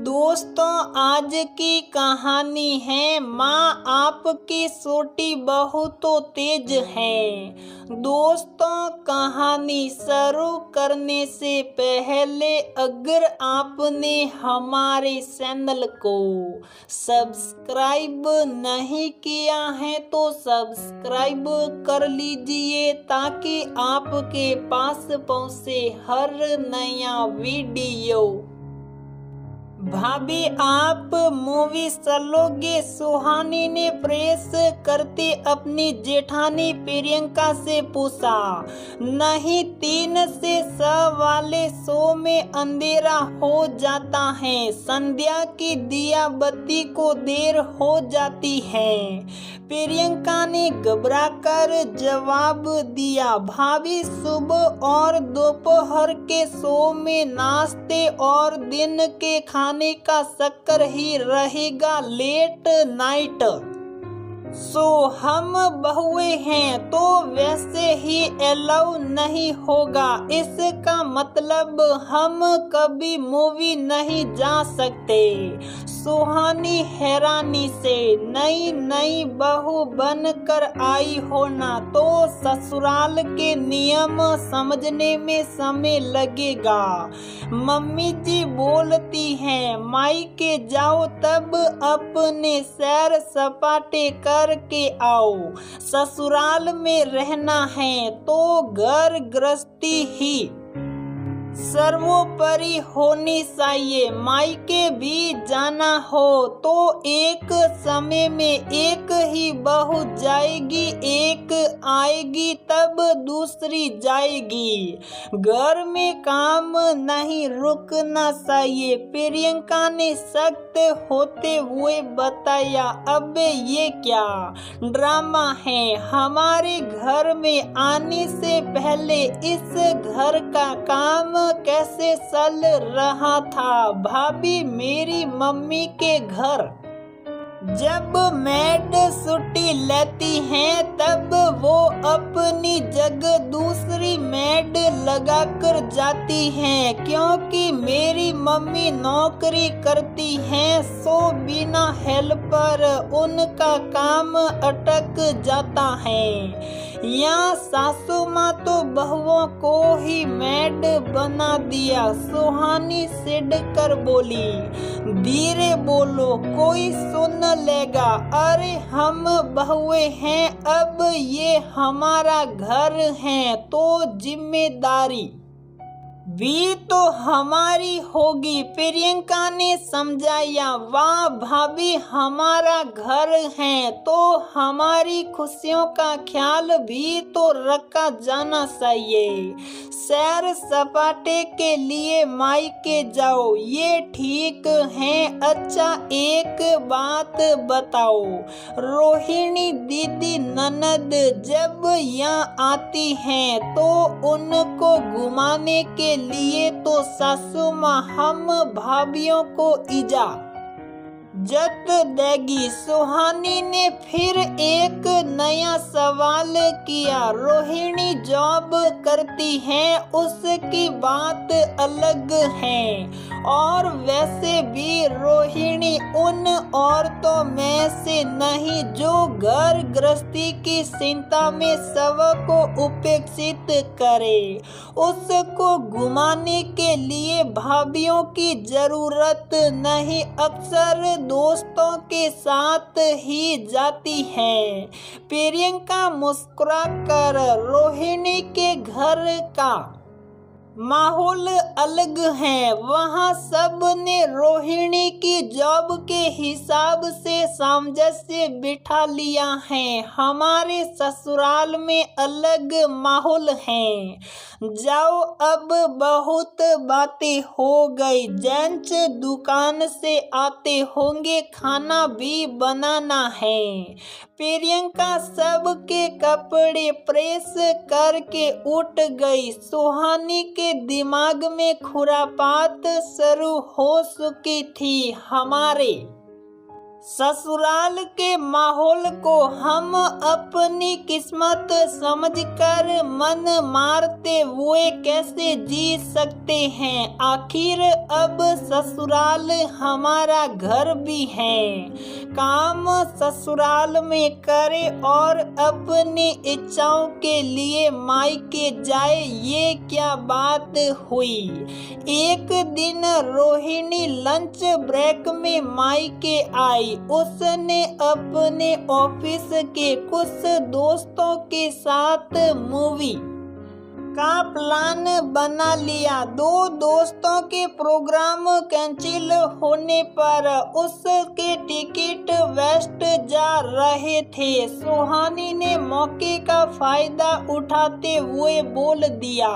दोस्तों, आज की कहानी है माँ आपकी छोटी बहू तो तेज है। दोस्तों, कहानी शुरू करने से पहले अगर आपने हमारे चैनल को सब्सक्राइब नहीं किया है तो सब्सक्राइब कर लीजिए ताकि आपके पास पहुँचे हर नया वीडियो। भाभी, आप मूवी चलोगे? सुहानी ने प्रेस करते अपनी जेठानी प्रियंका से पूछा। नहीं, 3 से 6 वाले शो में अंधेरा हो जाता है। संध्या की दिया बत्ती को देर हो जाती है। प्रियंका ने घबराकर जवाब दिया। भाभी, सुबह और दोपहर के शो में नाश्ते और दिन के खाने का चक्कर ही रहेगा। लेट नाइट सो हम बहुए हैं तो वैसे ही अलाउ नहीं होगा। इसका मतलब हम कभी मूवी नहीं जा सकते। सुहानी हैरानी से, नई नई बहू बनकर आई हो ना तो ससुराल के नियम समझने में समय लगेगा। मम्मी जी बोलती हैं मायके जाओ तब अपने सैर सपाटे करके आओ। ससुराल में रहना है तो घर गृहस्थी ही सर्वोपरि होनी चाहिए। मायके भी जाना हो तो एक समय में एक ही बहू जाएगी, एक आएगी तब दूसरी जाएगी। घर में काम नहीं रुकना चाहिए, प्रियंका ने सख्त होते हुए बताया। अब ये क्या ड्रामा है? हमारे घर में आने से पहले इस घर का काम कैसे चल रहा था? भाभी, मेरी मम्मी के घर जब मेड छुट्टी लेती हैं तब वो अपनी जगह दूसरी मेड लगाकर जाती हैं, क्योंकि मेरी मम्मी नौकरी करती हैं सो बिना हेल्पर उनका काम अटक जाता है। यहाँ सासू माँ तो बहुओं को ही मेड बना दिया। सुहानी सिड़ कर बोली। धीरे बोलो, कोई सुन लेगा। अरे हम बहुए हैं, अब ये हमारा घर है तो जिम्मेदारी भी तो हमारी होगी, प्रियंका ने समझाया। वाह भाभी, हमारा घर है तो हमारी खुशियों का ख्याल भी तो रखा जाना चाहिए। सैर सपाटे के लिए मायके जाओ, ये ठीक है। अच्छा, एक बात बताओ, रोहिणी दीदी ननद जब यहाँ आती हैं तो उनको घुमाने के लिए तो सासू माँ हम भाभियों को इजाजत देगी। सुहानी ने फिर एक नया सवाल किया। रोहिणी जॉब करती है, उसकी बात अलग है। और वैसे भी रोहिणी उन औरतों में से नहीं जो घर गृहस्थी की चिंता में सबको उपेक्षित करे। उसको घुमाने के लिए भाभियों की जरूरत नहीं, अक्सर दोस्तों के साथ ही जाती है। प्रियंका मुस्कुराकर, रोहिणी के घर का माहौल अलग है। वहाँ सब ने रोहिणी की जॉब के हिसाब से सामंजस्य बिठा लिया है। हमारे ससुराल में अलग माहौल है। जाओ, अब बहुत बातें हो गई। जेंट्स दुकान से आते होंगे, खाना भी बनाना है। प्रियंका सबके कपड़े प्रेस करके उठ गई। सुहानी के दिमाग में खुरापात शुरू हो चुकी थी। हमारे ससुराल के माहौल को हम अपनी किस्मत समझकर मन मारते हुए कैसे जी सकते हैं। आखिर अब ससुराल हमारा घर भी है। काम ससुराल में करे और अपनी इच्छाओं के लिए मायके जाए, ये क्या बात हुई। एक दिन रोहिणी लंच ब्रेक में मायके आई। उसने अपने ऑफिस के कुछ दोस्तों के साथ मूवी का प्लान बना लिया। दो दोस्तों के प्रोग्राम कैंसिल होने पर उसके टिकट वेस्ट जा रहे थे। सुहानी ने मौके का फायदा उठाते हुए बोल दिया,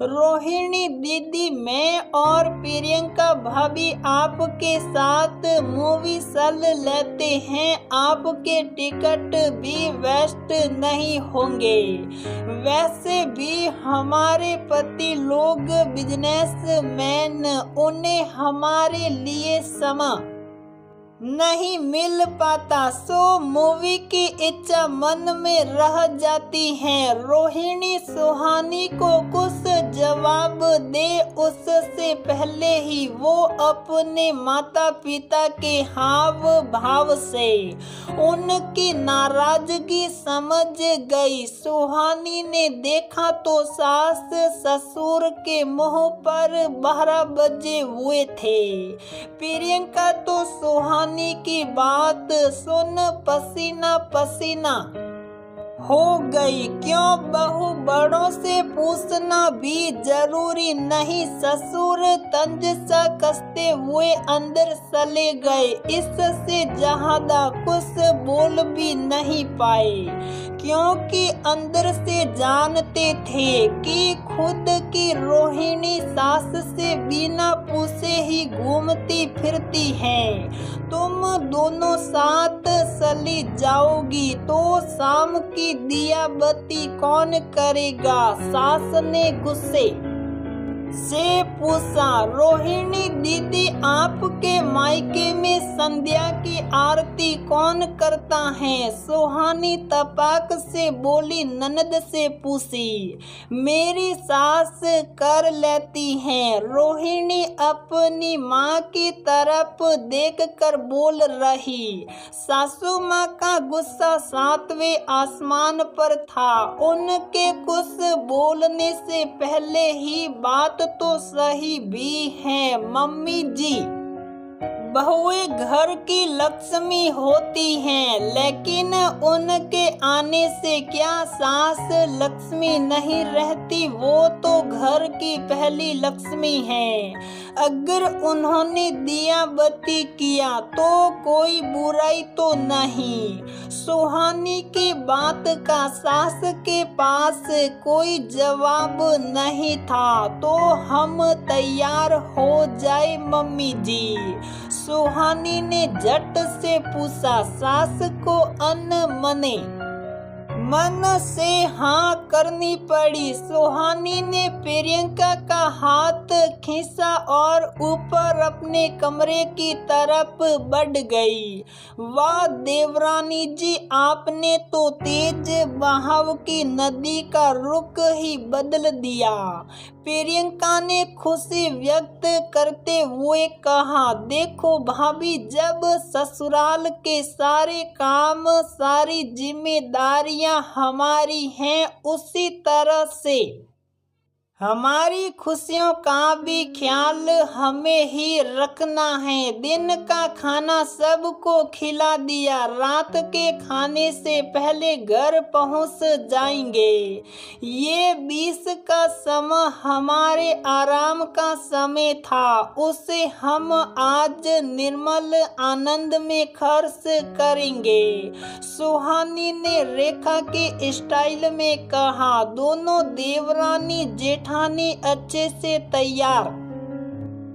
रोहिणी दीदी, मैं और प्रियंका भाभी आपके साथ मूवी चल लेते हैं। आपके टिकट भी वेस्ट नहीं होंगे। वैसे भी हमारे पति लोग बिजनेसमैन, उन्हें हमारे लिए समय नहीं मिल पाता, सो मूवी की इच्छा मन में रह जाती है। रोहिणी सुहानी को कुछ जवाब दे उससे पहले ही वो अपने माता पिता के हाव भाव से उनकी नाराजगी समझ गई। सुहानी ने देखा तो सास ससुर के मुंह पर 12 बजे हुए थे। प्रियंका तो सुहानी की बात सुन पसीना पसीना हो गई। क्यों, बहू बड़ों से पूछना भी जरूरी नहीं। ससुर तंज सा कसते हुए अंदर चले गए। इससे ज्यादा कुछ बोल भी नहीं पाए, क्योंकि अंदर से जानते थे कि खुद की रोहिणी सास से बिना पूछे ही घूमती फिरती है। तुम दोनों साथ चली जाओगी तो शाम की दिया बत्ती कौन करेगा, सास ने गुस्से से पूछा। रोहिणी दीदी, आपके मायके में संध्या की आरती कौन करता है। सुहानी तपाक से बोली, ननद से पूछी। मेरी सास कर लेती है। रोहिणी अपनी माँ की तरफ देखकर बोल रही। सासू माँ का गुस्सा 7वें आसमान पर था। उनके कुछ बोलने से पहले ही बात तो सही भी है। मम्मी जी, बहुएं घर की लक्ष्मी होती हैं, लेकिन उनके आने से क्या सास लक्ष्मी नहीं रहती। वो तो घर की पहली लक्ष्मी है। अगर उन्होंने दिया बत्ती किया तो कोई बुराई तो नहीं। सुहानी की बात का सास के पास कोई जवाब नहीं था। तो हम तैयार हो जाए मम्मी जी। सुहानी ने झट से पूछा। सास को अनमने मन से हाँ करनी पड़ी। सुहानी ने प्रियंका का हाथ खींचा और ऊपर अपने कमरे की तरफ बढ़ गई। वाह देवरानी जी, आपने तो तेज बहाव की नदी का रुख ही बदल दिया। प्रियंका ने खुशी व्यक्त करते हुए कहा, देखो भाभी, जब ससुराल के सारे काम, सारी जिम्मेदारियां हमारी हैं, उसी तरह से हमारी खुशियों का भी ख्याल हमें ही रखना है। दिन का खाना सबको खिला दिया, रात के खाने से पहले घर पहुंच जाएंगे। ये 20 का समय हमारे आराम का समय था, उसे हम आज निर्मल आनंद में खर्च करेंगे। सुहानी ने रेखा के स्टाइल में कहा। दोनों देवरानी जेठानी अच्छे से तैयार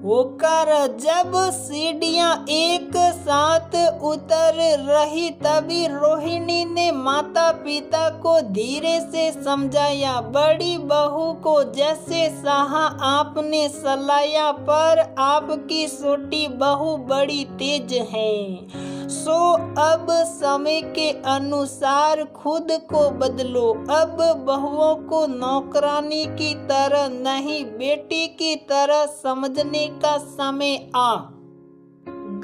होकर जब सीढ़ियां एक साथ उतर रही तभी रोहिणी ने माता पिता को धीरे से समझाया। बड़ी बहू को जैसे सहा आपने सलाया, पर आपकी छोटी बहू बड़ी तेज है। सो अब समय के अनुसार खुद को बदलो। अब बहुओं को नौकरानी की तरह नहीं, बेटी की तरह समझने का समय आ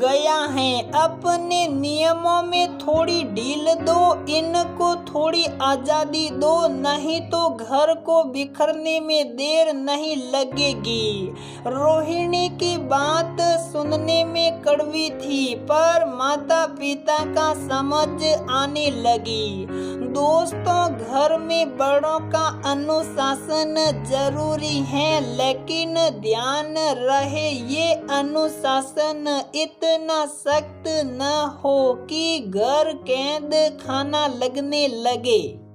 गया है। अपने नियमों में थोड़ी ढील दो, इनको थोड़ी आजादी दो, नहीं तो घर को बिखरने में देर नहीं लगेगी। रोहिणी की बात सुनने में कड़वी थी, पर माता पिता का समझ आने लगी। दोस्तों, घर में बड़ों का अनुशासन जरूरी है, लेकिन ध्यान रहे ये अनुशासन इतना सख्त न हो कि घर कैद खाना लगने लगे।